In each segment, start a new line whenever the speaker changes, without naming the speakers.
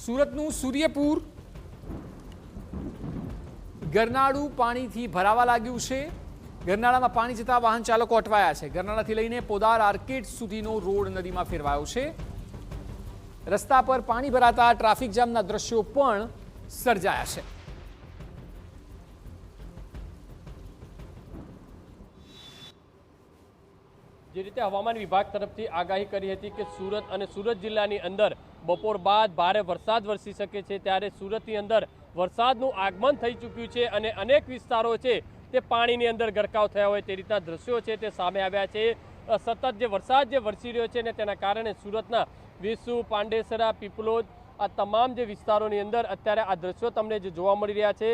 સુરતનું સૂર્યપુર ગરનાળું પાણીથી ભરાવા લાગ્યું છે। ગરનાળામાં પાણી જતા વાહન ચાલકો અટવાયા છે। ગરનાળાથી લઈને પોદાર આર્કેડ સુધીનો રોડ નદીમાં ફેરવાયો છે। રસ્તા પર પાણી ભરાતા ટ્રાફિક જામના દ્રશ્યો પણ સર્જાયા છે।
જે રીતે હવામાન વિભાગ તરફથી આગાહી કરી હતી કે સુરત અને સુરત જિલ્લાની અંદર બપોર બાદ ભારે વરસાદ વરસી શકે છે, ત્યારે સુરતની અંદર વરસાદનું આગમન થઈ ચૂક્યું છે અને અનેક વિસ્તારો છે તે પાણીની અંદર ગરકાવ થયા હોય તે રીતના દ્રશ્યો છે તે સામે આવ્યા છે। સતત જે વરસાદ જે વરસી રહ્યો છે ને તેના કારણે સુરતના વેસુ, પાંડેસરા, પીપલોદ આ તમામ જે વિસ્તારોની અંદર અત્યારે આ દ્રશ્યો તમને જે જોવા મળી રહ્યા છે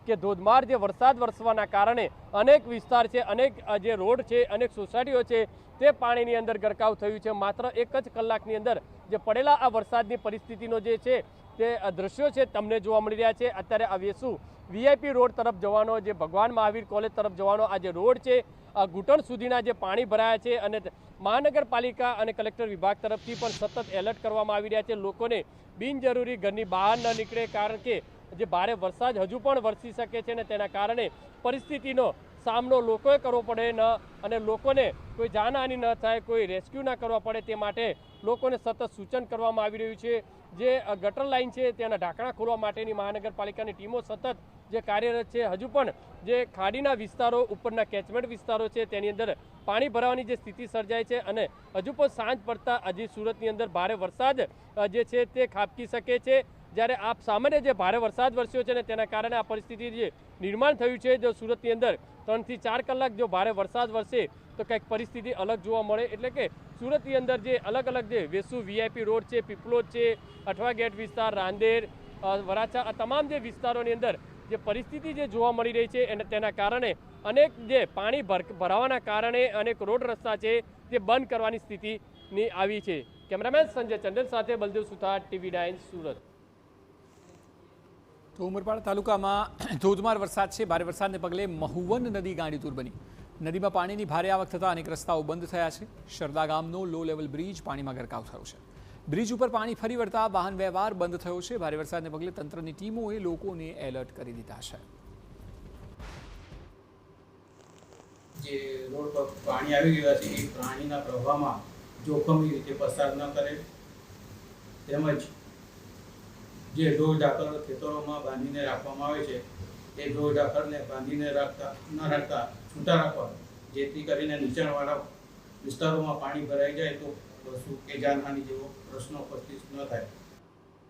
કે ધોધમાર જે વરસાદ વરસવાના કારણે અનેક વિસ્તાર છે, અનેક જે રોડ છે, અનેક સોસાયટીઓ છે તે પાણીની અંદર ગરકાવ થયું છે। માત્ર એક જ કલાકની અંદર જે પડેલા આ વરસાદની પરિસ્થિતિનો જે છે તે દ્રશ્યો છે તમને જોવા મળી રહ્યા છે। અત્યારે આ વેસુ વીઆઈપી રોડ તરફ જવાનો, જે ભગવાન મહાવીર કોલેજ તરફ જવાનો આ જે રોડ છે, આ ઘૂંટણ સુધીના જે પાણી ભરાયા છે અને મહાનગરપાલિકા અને કલેક્ટર વિભાગ તરફથી પણ સતત એલર્ટ કરવામાં આવી રહ્યા છે। લોકોને બિનજરૂરી ઘરની બહાર ન નીકળે, કારણ કે જે ભારે વરસાદ હજુ પણ વરસી શકે છે ને તેના કારણે પરિસ્થિતિનો સામનો લોકોએ કરવો પડે ન અને લોકોને કોઈ જાનહાનિ ન થાય, કોઈ રેસ્ક્યુ ના કરવા પડે તે માટે લોકોને સતત સૂચન કરવામાં આવી રહ્યું છે। જે ગટર લાઇન છે તેના ઢાંકણા ખોલવા માટેની મહાનગરપાલિકાની ટીમો સતત જે કાર્યરત છે। હજુ પણ જે ખાડીના વિસ્તારો, ઉપરના કેચમેન્ટ વિસ્તારો છે તેની અંદર પાણી ભરાવાની જે સ્થિતિ સર્જાય છે અને હજુ પણ સાંજ પડતા હજી સુરતની અંદર ભારે વરસાદ જે છે તે ખાબકી શકે છે। જ્યારે આ સામાન્ય જે ભારે વરસાદ વરસ્યો છે ને તેના કારણે આ પરિસ્થિતિ જે નિર્માણ થયું છે, જો સુરતની અંદર 3 થી 4 કલાક જો ભારે વરસાદ વરસે તો કંઈક પરિસ્થિતિ અલગ જોવા મળે। એટલે કે સુરતની અંદર જે અલગ અલગ જે વેસુ વીઆઈપી રોડ છે, પીપલોદ છે, અઠવા ગેટ વિસ્તાર, રાંદેર, વરાછા આ તમામ જે વિસ્તારોની અંદર જે પરિસ્થિતિ જે જોવા મળી રહી છે અને તેના કારણે અનેક જે પાણી ભરાવાના કારણે અનેક રોડ રસ્તા છે તે બંધ કરવાની સ્થિતિની આવી છે। કેમેરામેન સંજય ચંડલ સાથે બલદેવ સુથાર, TV9 સુરત।
તો ઉમરપાડ તાલુકામાં ધોધમાર વરસાદ છે। ભારે વરસાદને પગલે મહુવન નદી ગાંડીતુર બની। નદીમાં પાણીની ભારે આવક થતાં અનેક રસ્તાઓ બંધ થયા છે। શરદા ગામનો લો લેવલ બ્રિજ પાણીમાં ગરકાવ થયો છે। બ્રિજ ઉપર પાણી ફરી વળતા વાહન વ્યવહાર બંધ થયો છે। ભારે વરસાદને પગલે તંત્રની ટીમોએ લોકોને એલર્ટ કરી દીધા છે।
જે રોડ પર પાણી આવી ગયા છે એ પાણીના પ્રવાહમાં જોખમી રીતે પસાર ન કરે, તેમજ જે ઢોર ઢાંકર ખેતરોમાં બાંધીને રાખવામાં આવે છે એ ઢોર ઢાંકરને બાંધીને ન રાખતા છૂટા રાખવા, જેથી કરીને નીચાણવાળા વિસ્તારોમાં પાણી ભરાઈ જાય તો પશુ કે જાનહાનિ જેવો પ્રશ્ન ઉપસ્થિત ન થાય।